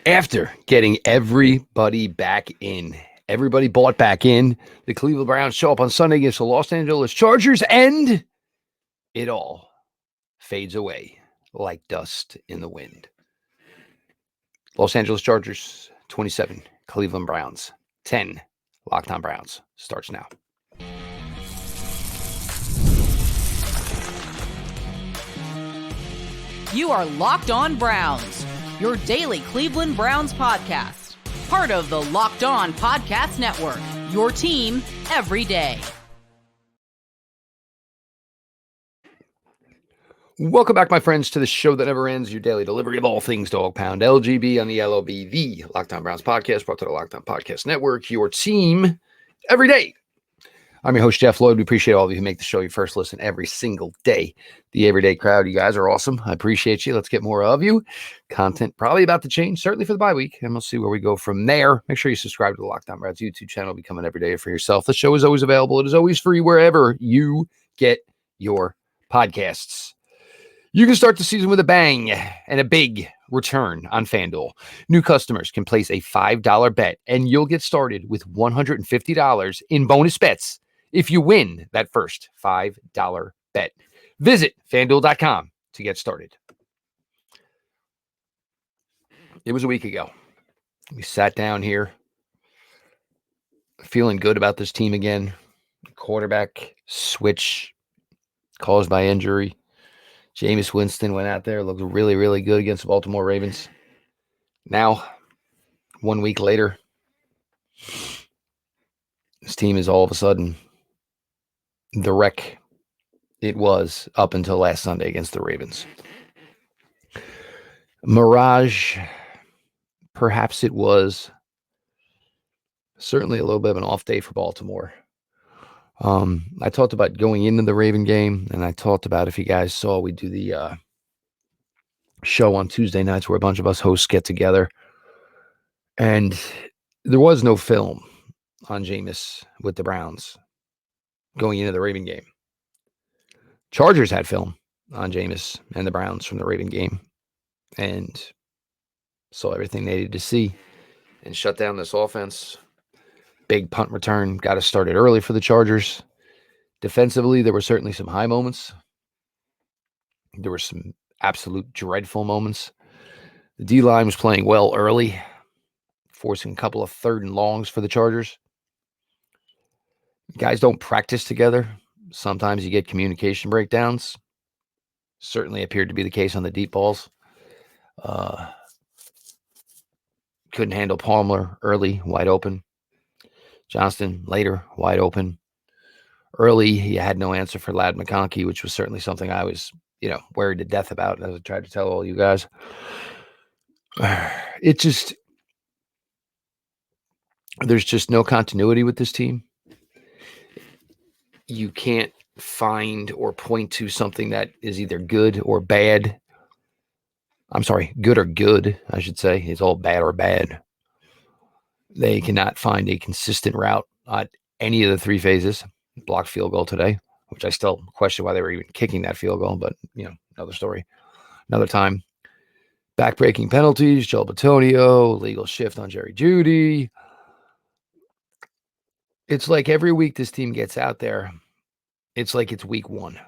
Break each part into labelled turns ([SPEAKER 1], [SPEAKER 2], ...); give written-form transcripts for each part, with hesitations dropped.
[SPEAKER 1] After getting everybody back in, everybody bought back in, the Cleveland Browns show up on Sunday against the Los Angeles Chargers, and it all fades away like dust in the wind. Los Angeles Chargers, 27. Cleveland Browns, 10. Lockdown Browns starts now.
[SPEAKER 2] You are Locked On Browns, your daily Cleveland Browns podcast. Part of the Locked On Podcast Network, your team every day.
[SPEAKER 1] Welcome back, my friends, to the show that never ends, your daily delivery of all things Dog Pound, LGB on the LOB, the Locked On Browns podcast, brought to the Locked On Podcast Network, your team every day. I'm your host, Jeff Lloyd. We appreciate all of you who make the show your first listen every single day. The everyday crowd, you guys are awesome. I appreciate you. Let's get more of you. Content probably about to change, certainly for the bye week, and we'll see where we go from there. Make sure you subscribe to the Locked On Browns YouTube channel. Become an everyday for yourself. The show is always available. It is always free wherever you get your podcasts. You can start the season with a bang and a big return on FanDuel. New customers can place a $5 bet, and you'll get started with $150 in bonus bets if you win that first $5 bet. Visit FanDuel.com to get started. It was a week ago. We sat down here feeling good about this team again. Quarterback switch caused by injury. Jameis Winston went out there, looked really, really good against the Baltimore Ravens. Now, 1 week later, this team is all of a sudden the wreck it was up until last Sunday against the Ravens. Mirage, perhaps it was. Certainly a little bit of an off day for Baltimore. I talked about going into the Raven game, and I talked about, if you guys saw, we do the show on Tuesday nights where a bunch of us hosts get together, and there was no film on Jameis with the Browns going into the Raven game. Chargers had film on Jameis and the Browns from the Raven game, and saw everything they needed to see and shut down this offense. Big punt return, got us started early for the Chargers. Defensively, there were certainly some high moments. There were some absolute dreadful moments. The D-line was playing well early, forcing a couple of 3rd and longs for the Chargers. Guys don't practice together. Sometimes you get communication breakdowns. Certainly appeared to be the case on the deep balls. Couldn't handle Palmer early, wide open. Johnston later, wide open. Early, he had no answer for Ladd McConkey, which was certainly something I was, worried to death about, as I tried to tell all you guys. There's just no continuity with this team. You can't find or point to something that is either good or bad. I'm sorry, good or good, I should say. It's all bad or bad. They cannot find a consistent route at any of the 3 phases. Blocked field goal today, which I still question why they were even kicking that field goal, but, another story. Another time. Backbreaking penalties, Joel Bitonio, legal shift on Jerry Jeudy. It's like every week this team gets out there, it's like it's week 1.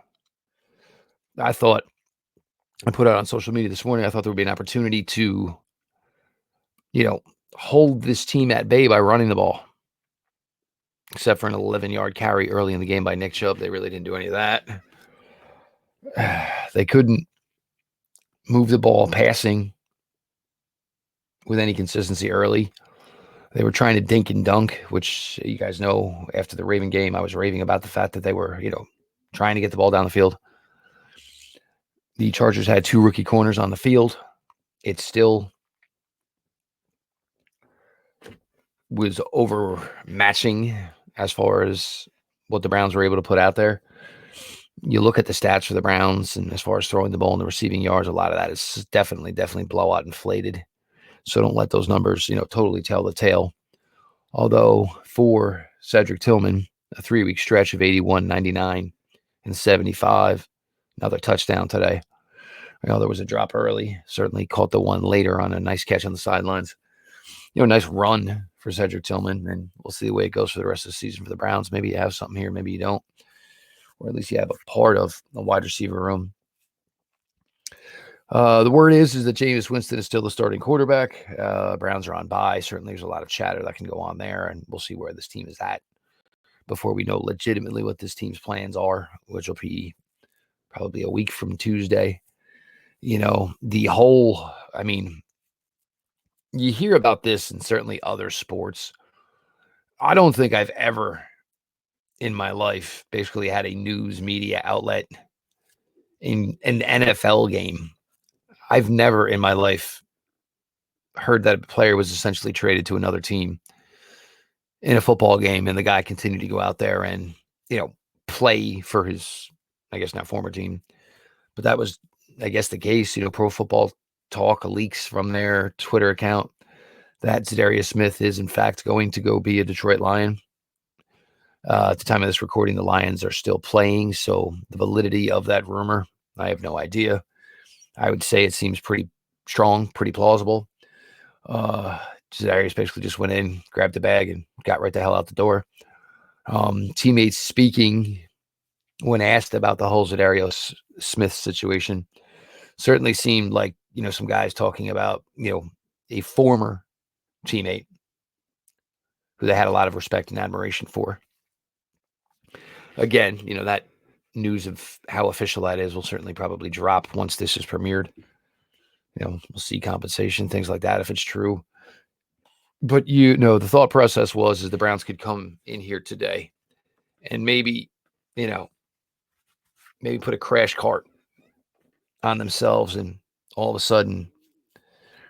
[SPEAKER 1] I put out on social media this morning, I thought there would be an opportunity to, hold this team at bay by running the ball. Except for an 11-yard carry early in the game by Nick Chubb. They really didn't do any of that. They couldn't move the ball passing with any consistency early. They were trying to dink and dunk, which you guys know after the Raven game, I was raving about the fact that they were, trying to get the ball down the field. The Chargers had 2 rookie corners on the field. It still was overmatching as far as what the Browns were able to put out there. You look at the stats for the Browns, and as far as throwing the ball and the receiving yards, a lot of that is definitely blowout inflated. So don't let those numbers, totally tell the tale. Although for Cedric Tillman, a 3-week stretch of 81, 99, and 75, another touchdown today. There was a drop early. Certainly caught the one later on a nice catch on the sidelines. Nice run for Cedric Tillman, and we'll see the way it goes for the rest of the season for the Browns. Maybe you have something here, maybe you don't, or at least you have a part of a wide receiver room. The word is that Jameis Winston is still the starting quarterback. Browns are on bye. Certainly there's a lot of chatter that can go on there, and we'll see where this team is at before we know legitimately what this team's plans are, which will be probably a week from Tuesday. The whole, you hear about this in certainly other sports. I don't think I've ever in my life basically had a news media outlet in an NFL game. I've never in my life heard that a player was essentially traded to another team in a football game, and the guy continued to go out there and, play for his, I guess not former team, but that was, I guess, the case. Pro Football Talk leaks from their Twitter account that Zadarius Smith is in fact going to go be a Detroit Lion. At the time of this recording, the Lions are still playing, so the validity of that rumor, I have no idea. I would say it seems pretty strong, pretty plausible. Zadarius basically just went in, grabbed the bag, and got right the hell out the door. Teammates speaking when asked about the whole Zadarius Smith situation certainly seemed like, some guys talking about, a former teammate who they had a lot of respect and admiration for. Again, that news of how official that is will certainly probably drop once this is premiered. We'll see compensation, things like that, if it's true. But, the thought process is the Browns could come in here today and maybe put a crash cart on themselves and all of a sudden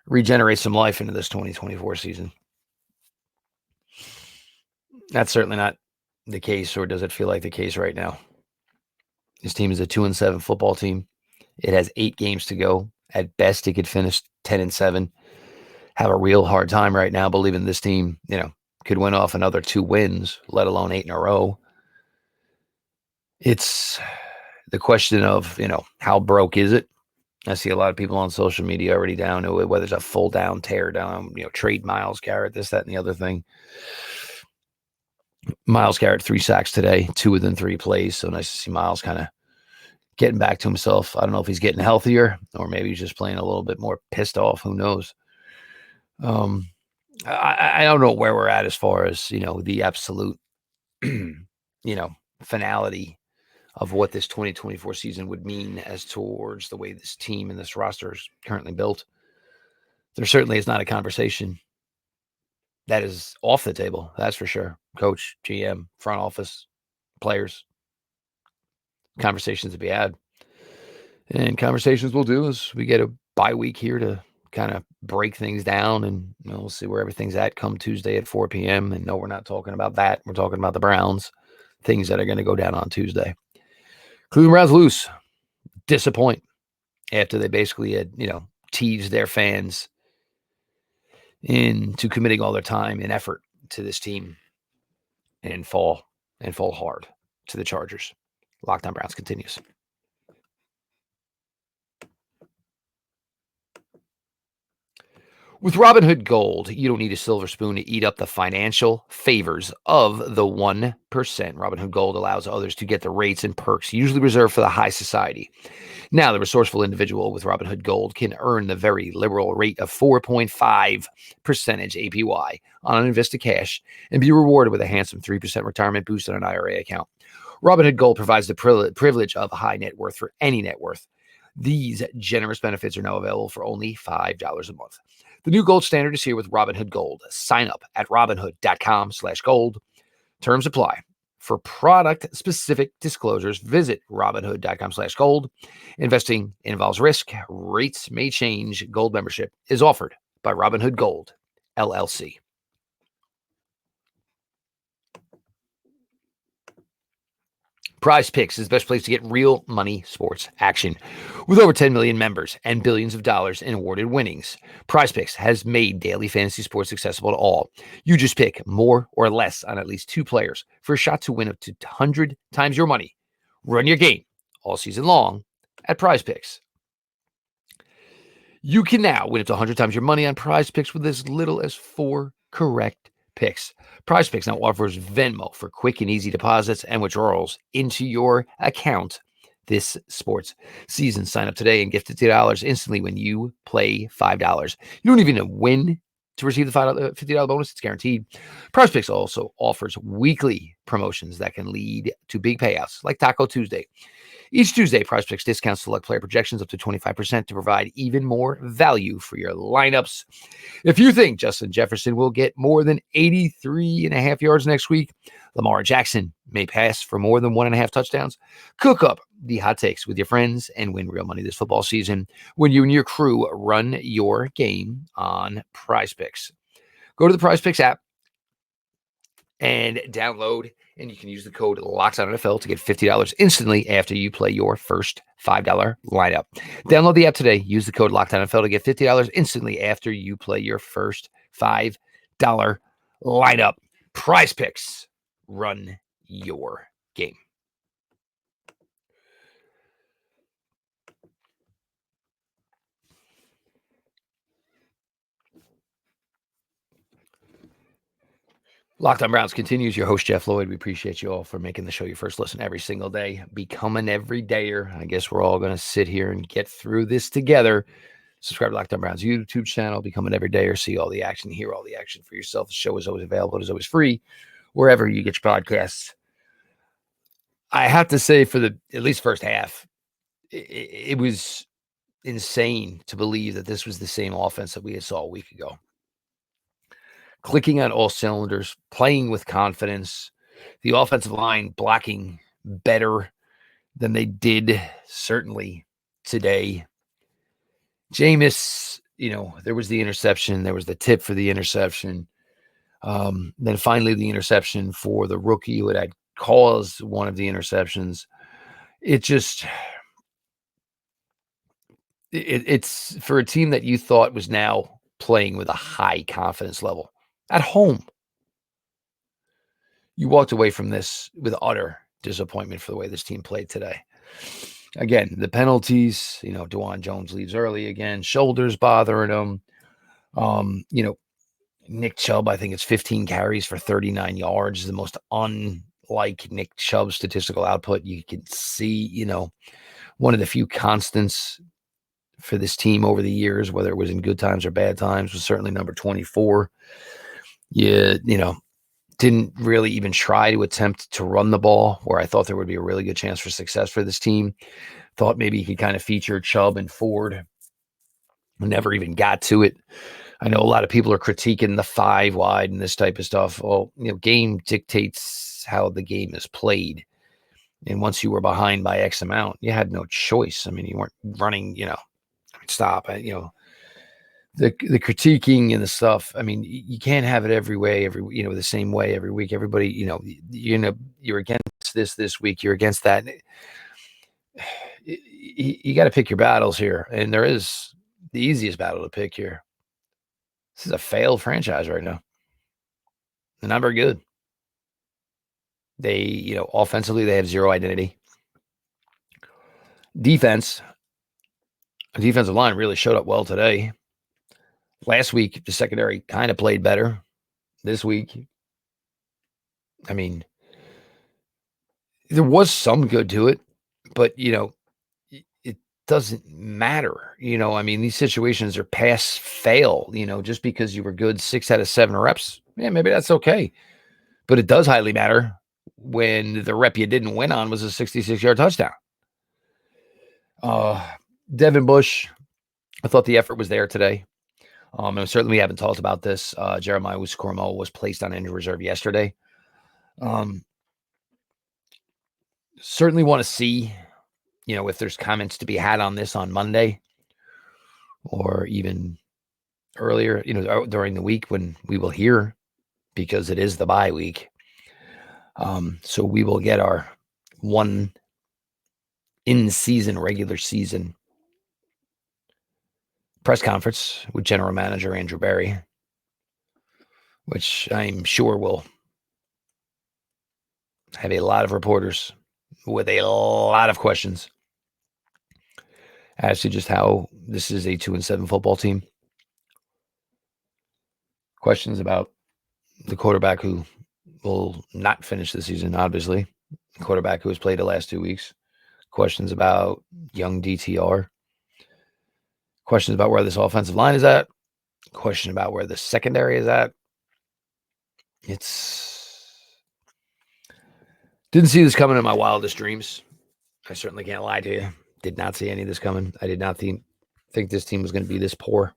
[SPEAKER 1] regenerate some life into this 2024 season. That's certainly not the case, or does it feel like the case right now? This team is a 2-7 football team. It has 8 games to go. At best, it could finish 10-7. Have a real hard time right now believing this team, could win off another 2 wins, let alone 8 in a row. It's the question of, how broke is it? I see a lot of people on social media already down to it, whether it's a full down, tear down, trade Myles Garrett, this, that, and the other thing. Myles Garrett, 3 sacks today, 2 within 3 plays. So nice to see Myles kind of getting back to himself. I don't know if he's getting healthier or maybe he's just playing a little bit more pissed off. Who knows? I don't know where we're at as far as, the absolute, finality of what this 2024 season would mean as towards the way this team and this roster is currently built. There certainly is not a conversation that is off the table. That's for sure. Coach, GM, front office, players, conversations to be had. And conversations we'll do is we get a bye week here to kind of break things down, and we'll see where everything's at come Tuesday at 4 p.m. And no, we're not talking about that. We're talking about the Browns, things that are going to go down on Tuesday. Cleveland Browns lose, disappoint after they basically had, teased their fans into committing all their time and effort to this team and fall hard to the Chargers. Lockdown Browns continues. With Robinhood Gold, you don't need a silver spoon to eat up the financial favors of the 1%. Robinhood Gold allows others to get the rates and perks usually reserved for the high society. Now, the resourceful individual with Robinhood Gold can earn the very liberal rate of 4.5% APY on invested cash and be rewarded with a handsome 3% retirement boost on an IRA account. Robinhood Gold provides the privilege of high net worth for any net worth. These generous benefits are now available for only $5 a month. The new gold standard is here with Robinhood Gold. Sign up at robinhood.com/gold. Terms apply. For product-specific disclosures, visit robinhood.com/gold. Investing involves risk. Rates may change. Gold membership is offered by Robinhood Gold, LLC. Prize Picks is the best place to get real money sports action. With over 10 million members and billions of dollars in awarded winnings, Prize Picks has made daily fantasy sports accessible to all. You just pick more or less on at least 2 players for a shot to win up to 100 times your money. Run your game all season long at Prize Picks. You can now win up to 100 times your money on Prize Picks with as little as 4 correct picks. Prize Picks now offers Venmo for quick and easy deposits and withdrawals into your account this sports season. Sign up today and gift $50 instantly when you play $5. You don't even win to receive the $50 bonus. It's guaranteed. Prize Picks also offers weekly promotions that can lead to big payouts like Taco Tuesday. Each Tuesday, Prize Picks discounts select player projections up to 25% to provide even more value for your lineups. If you think Justin Jefferson will get more than 83.5 yards next week, Lamar Jackson may pass for more than 1.5 touchdowns, cook up the hot takes with your friends and win real money this football season when you and your crew run your game on Prize Picks. Go to the Prize Picks app and download, and you can use the code LOCKEDONNFL to get $50 instantly after you play your first $5 lineup. Download the app today. Use the code LOCKEDONNFL to get $50 instantly after you play your first $5 lineup. Prize Picks. Run your game. Locked on Browns continues. Your host, Jeff Lloyd. We appreciate you all for making the show your first listen every single day. Become an everydayer. I guess we're all going to sit here and get through this together. Subscribe to Locked on Browns YouTube channel. Become an everydayer. See all the action. Hear all the action for yourself. The show is always available. It is always free wherever you get your podcasts. I have to say, for the at least first half, it was insane to believe that this was the same offense that we saw a week ago. Clicking on all cylinders, playing with confidence, the offensive line blocking better than they did certainly today. Jameis, there was the interception. There was the tip for the interception. Then finally the interception for the rookie who had caused one of the interceptions. It's for a team that you thought was now playing with a high confidence level. At home, you walked away from this with utter disappointment for the way this team played today. Again, the penalties, DeJuan Jones leaves early again, shoulders bothering him. Nick Chubb, I think it's 15 carries for 39 yards, the most unlike Nick Chubb statistical output. You can see, one of the few constants for this team over the years, whether it was in good times or bad times, was certainly number 24. Didn't really even try to attempt to run the ball, where I thought there would be a really good chance for success for this team. Thought maybe he could kind of feature Chubb and Ford. Never even got to it. I know a lot of people are critiquing the 5 wide and this type of stuff. Well, game dictates how the game is played. And once you were behind by X amount, you had no choice. I mean, you weren't running, stop. The critiquing and the stuff. I mean, you can't have it the same way every week. Everybody, you're against this week. You're against that. You got to pick your battles here. And there is the easiest battle to pick here. This is a failed franchise right now. They're not very good. They, offensively, they have zero identity. Defensive line really showed up well today. Last week, the secondary kind of played better. This week, I mean, there was some good to it, but, it doesn't matter. These situations are pass fail, just because you were good 6 out of 7 reps. Yeah, maybe that's okay. But it does highly matter when the rep you didn't win on was a 66-yard touchdown. Devin Bush, I thought the effort was there today. And certainly we haven't talked about this. Jeremiah Owusu-Koramoah was placed on injury reserve yesterday. Certainly want to see, if there's comments to be had on this on Monday or even earlier, during the week when we will hear, because it is the bye week. So we will get our one in-season, regular season press conference with General Manager Andrew Berry, which I'm sure will have a lot of reporters with a lot of questions as to just how this is a 2-7 football team. Questions about the quarterback who will not finish the season, obviously. The quarterback who has played the last 2 weeks. Questions about young DTR. Questions about where this offensive line is at. Question about where the secondary is at. Didn't see this coming in my wildest dreams. I certainly can't lie to you. Did not see any of this coming. I did not think this team was going to be this poor,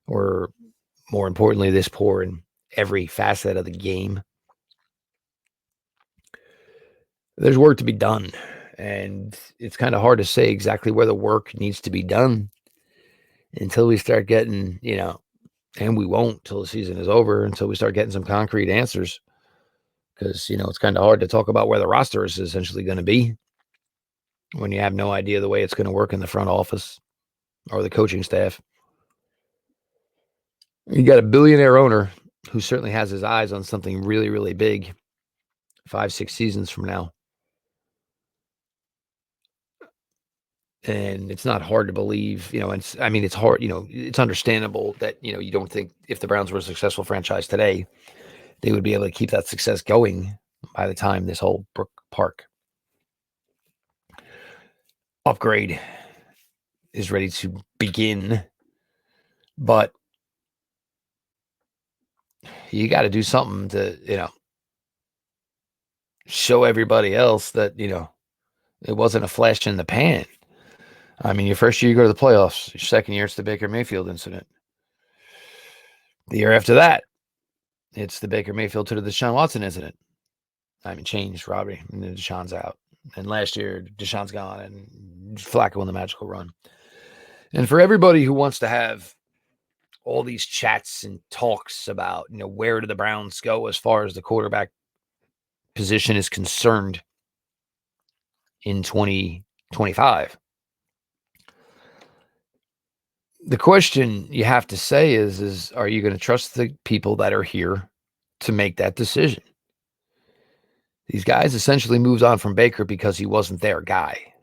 [SPEAKER 1] or more importantly, this poor in every facet of the game. There's work to be done, and it's kind of hard to say exactly where the work needs to be done until we start getting, and we won't till the season is over, until we start getting some concrete answers. Because, it's kind of hard to talk about where the roster is essentially going to be when you have no idea the way it's going to work in the front office or the coaching staff. You got a billionaire owner who certainly has his eyes on something really, really big 5-6 seasons from now. And it's not hard to believe, it's hard, it's understandable that, you don't think if the Browns were a successful franchise today, they would be able to keep that success going by the time this whole Brook Park upgrade is ready to begin. But you got to do something to, show everybody else that, it wasn't a flash in the pan. I mean, your first year you go to the playoffs. Your second year, it's the Baker Mayfield incident. The year after that, it's the Baker Mayfield to the Deshaun Watson incident. I mean, changed, Robbie, and then Deshaun's out. And last year, Deshaun's gone, and Flacco won the magical run. And for everybody who wants to have all these chats and talks about, where do the Browns go as far as the quarterback position is concerned in 2025, the question you have to say is are you going to trust the people that are here to make that decision? These guys essentially moved on from Baker because he wasn't their guy.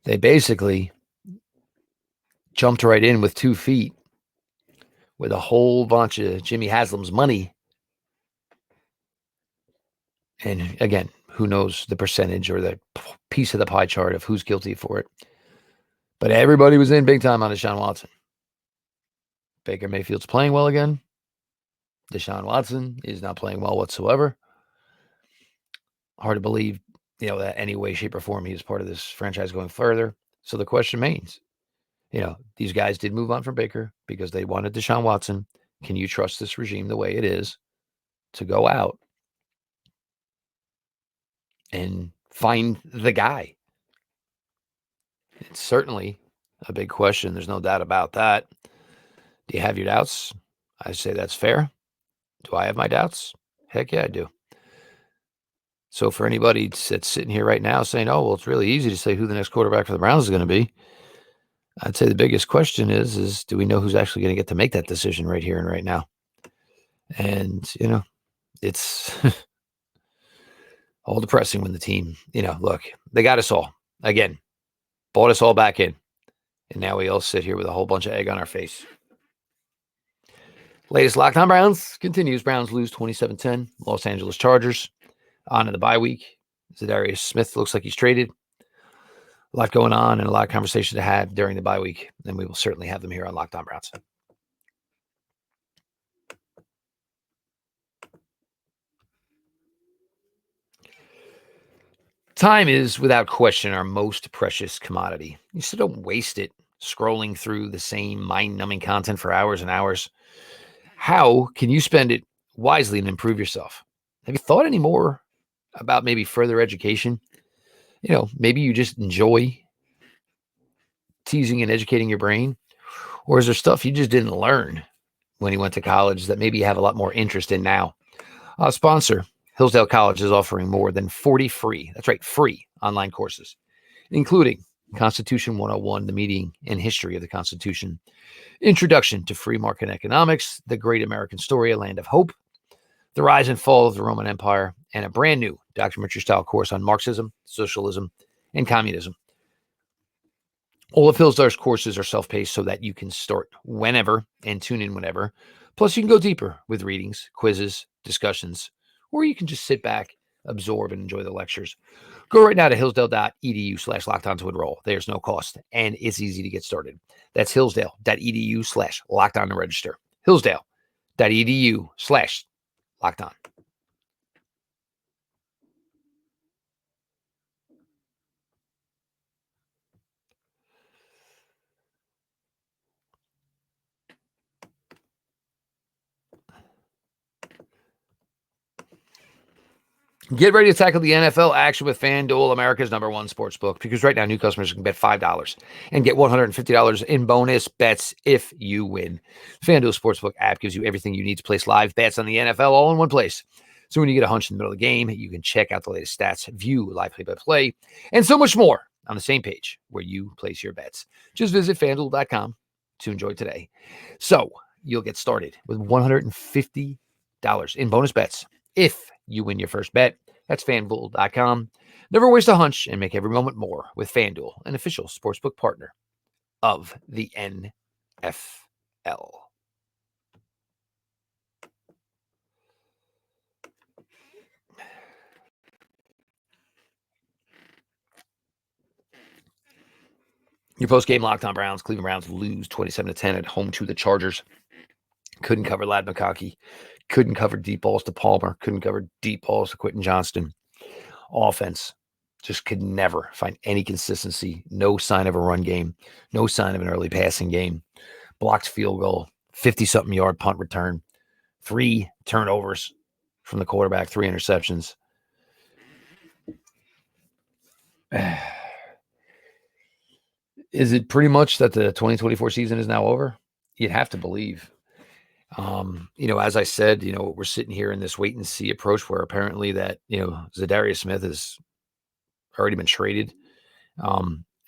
[SPEAKER 1] They basically jumped right in with 2 feet with a whole bunch of Jimmy Haslam's money. And again, who knows the percentage or the piece of the pie chart of who's guilty for it. But everybody was in big time on Deshaun Watson. Baker Mayfield's playing well again. Deshaun Watson is not playing well whatsoever. Hard to believe, that any way, shape, or form he is part of this franchise going further. So the question remains, these guys did move on from Baker because they wanted Deshaun Watson. Can you trust this regime the way it is to go out and find the guy? It's certainly a big question. There's no doubt about that. Do you have your doubts? I say that's fair. Do I have my doubts? Heck yeah, I do. So for anybody that's sitting here right now saying, oh, well, it's really easy to say who the next quarterback for the Browns is going to be, I'd say the biggest question is do we know who's actually going to get to make that decision right here and right now? And, it's all depressing when the team, look, they got us all. Again, bought us all back in. And now we all sit here with a whole bunch of egg on our face. Latest Locked On Browns continues. Browns lose 27-10. Los Angeles Chargers on to the bye week. Zadarius Smith looks like he's traded. A lot going on and a lot of conversation to have during the bye week. And we will certainly have them here on Locked On Browns. Time is, without question, our most precious commodity. You still don't waste it scrolling through the same mind-numbing content for hours and hours. How can you spend it wisely and improve yourself? Have you thought any more about maybe further education? Maybe you just enjoy teasing and educating your brain. Or is there stuff you just didn't learn when you went to college that maybe you have a lot more interest in now? Our sponsor, Hillsdale College, is offering more than 40 free, that's right, free online courses, including Constitution 101, the meaning and history of the Constitution, Introduction to Free Market Economics, The Great American Story, A Land of Hope, The Rise and Fall of the Roman Empire, and a brand new documentary-style course on Marxism, socialism, and communism. All of Hillsdale's courses are self-paced so that you can start whenever and tune in whenever. Plus, you can go deeper with readings, quizzes, discussions, or you can just sit back, absorb, and enjoy the lectures. Go right now to hillsdale.edu/lockedon to enroll. There's no cost, and it's easy to get started. That's hillsdale.edu/lockedon to register. Hillsdale.edu/lockedon. Get ready to tackle the NFL action with FanDuel, America's #1 sports book, because right now new customers can bet $5 and get $150 in bonus bets if you win. FanDuel Sportsbook app gives you everything you need to place live bets on the NFL all in one place. So when you get a hunch in the middle of the game, you can check out the latest stats, view live play-by-play, and so much more on the same page where you place your bets. Just visit FanDuel.com to enjoy today. So you'll get started with $150 in bonus bets if you win your first bet. That's FanDuel.com. Never waste a hunch and make every moment more with FanDuel, an official sportsbook partner of the NFL. Your post-game Locked On Browns. Cleveland Browns lose 27-10 at home to the Chargers. Couldn't cover Lad McConkey. Couldn't cover deep balls to Palmer. Couldn't cover deep balls to Quentin Johnston. Offense just could never find any consistency. No sign of a run game. No sign of an early passing game. Blocked field goal. 50-something yard punt return. 3 turnovers from the quarterback. 3 interceptions. Is it pretty much that the 2024 season is now over? You'd have to believe. As I said, we're sitting here in this wait and see approach where apparently that, Zadarius Smith has already been traded.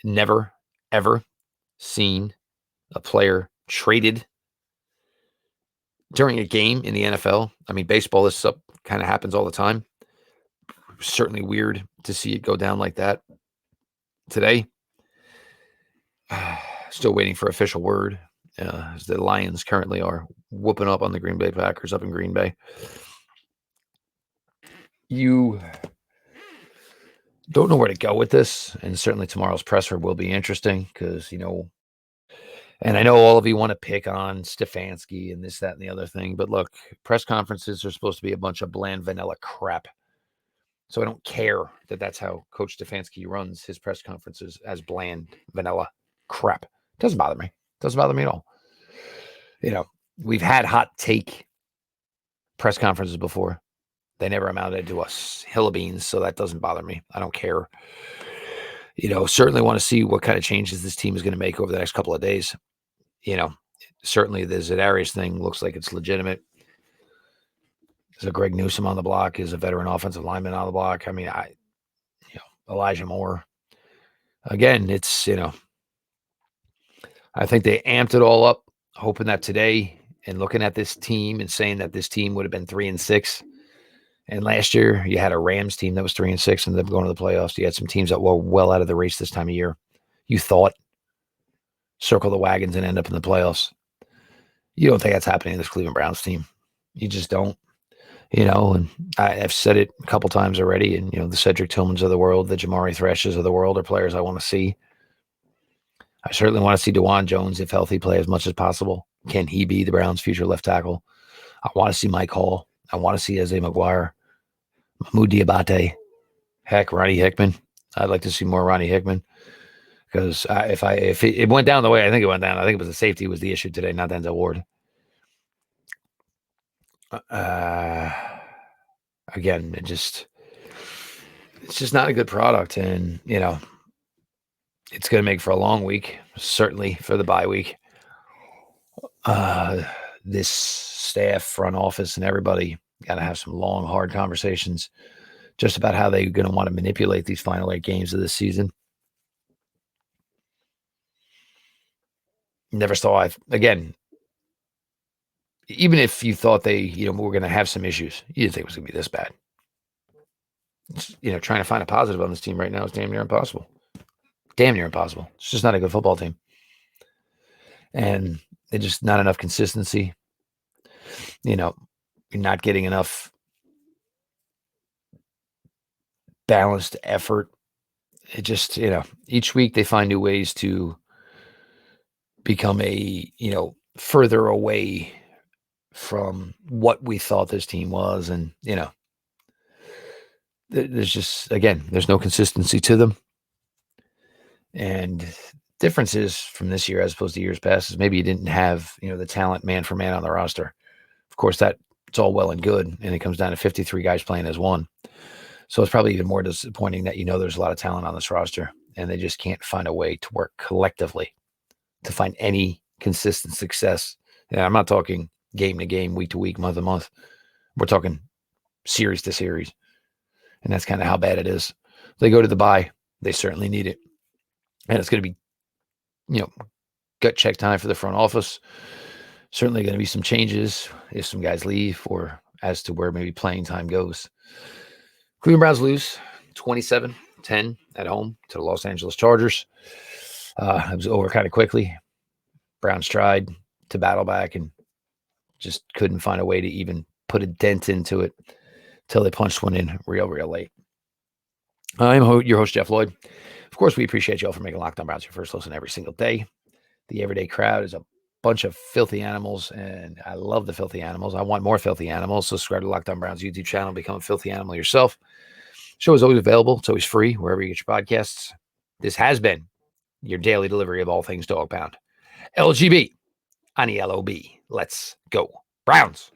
[SPEAKER 1] Never, ever seen a player traded during a game in the NFL. I mean, baseball, this stuff kind of happens all the time. Certainly weird to see it go down like that today. Still waiting for official word. As the Lions currently are whooping up on the Green Bay Packers up in Green Bay. You don't know where to go with this, and certainly tomorrow's presser will be interesting because, and I know all of you want to pick on Stefanski and this, that, and the other thing, but look, press conferences are supposed to be a bunch of bland vanilla crap. So I don't care that that's how Coach Stefanski runs his press conferences, as bland vanilla crap. Doesn't bother me. Doesn't bother me at all. We've had hot take press conferences before. They never amounted to us hill of beans, so that doesn't bother me. I don't care. Certainly want to see what kind of changes this team is going to make over the next couple of days. Certainly the Zadarius thing looks like it's legitimate. Is a Greg Newsome on the block? Is a veteran offensive lineman on the block? I mean, Elijah Moore. Again, it's, I think they amped it all up, hoping that today, and looking at this team and saying that this team would have been 3-6. And last year you had a Rams team that was 3-6 and them going to the playoffs. You had some teams that were well out of the race this time of year. You thought circle the wagons and end up in the playoffs. You don't think that's happening to this Cleveland Browns team. You just don't, and I've said it a couple times already. And, the Cedric Tillmans of the world, the Jamari Thrashes of the world are players I want to see. I certainly want to see DeJuan Jones, if healthy, play as much as possible. Can he be the Browns' future left tackle? I want to see Mike Hall. I want to see Isaiah McGuire, Mahmoud Diabate, heck, Ronnie Hickman. I'd like to see more Ronnie Hickman because if it went down the way I think it went down, I think it was the safety was the issue today, not Denzel Ward. Again, it's just not a good product, and it's going to make for a long week, certainly for the bye week. This staff, front office, and everybody got to have some long, hard conversations just about how they're going to want to manipulate these final 8 games of this season. Never saw, again, even if you thought they, were going to have some issues, you didn't think it was going to be this bad. Trying to find a positive on this team right now is damn near impossible. damn near impossible. It's just not a good football team. And there's just not enough consistency. You're not getting enough balanced effort. It just, each week they find new ways to become further away from what we thought this team was. And, there's just, again, there's no consistency to them. And differences from this year as opposed to years past is maybe you didn't have, the talent man for man on the roster. Of course, it's all well and good, and it comes down to 53 guys playing as one. So it's probably even more disappointing that there's a lot of talent on this roster, and they just can't find a way to work collectively to find any consistent success. And I'm not talking game to game, week to week, month to month. We're talking series to series. And that's kind of how bad it is. They go to the bye. They certainly need it. And it's going to be, gut check time for the front office. Certainly going to be some changes if some guys leave or as to where maybe playing time goes. Cleveland Browns lose 27-10 at home to the Los Angeles Chargers. It was over kind of quickly. Browns tried to battle back and just couldn't find a way to even put a dent into it till they punched one in real late. I'm your host, Jeff Lloyd. Of course, we appreciate you all for making Locked On Browns your first listen every single day. The everyday crowd is a bunch of filthy animals, and I love the filthy animals. I want more filthy animals. So subscribe to Locked On Browns YouTube channel, become a filthy animal yourself. Show is always available. It's always free wherever you get your podcasts. This has been your daily delivery of all things dog pound. LGB on the LOB. Let's go Browns.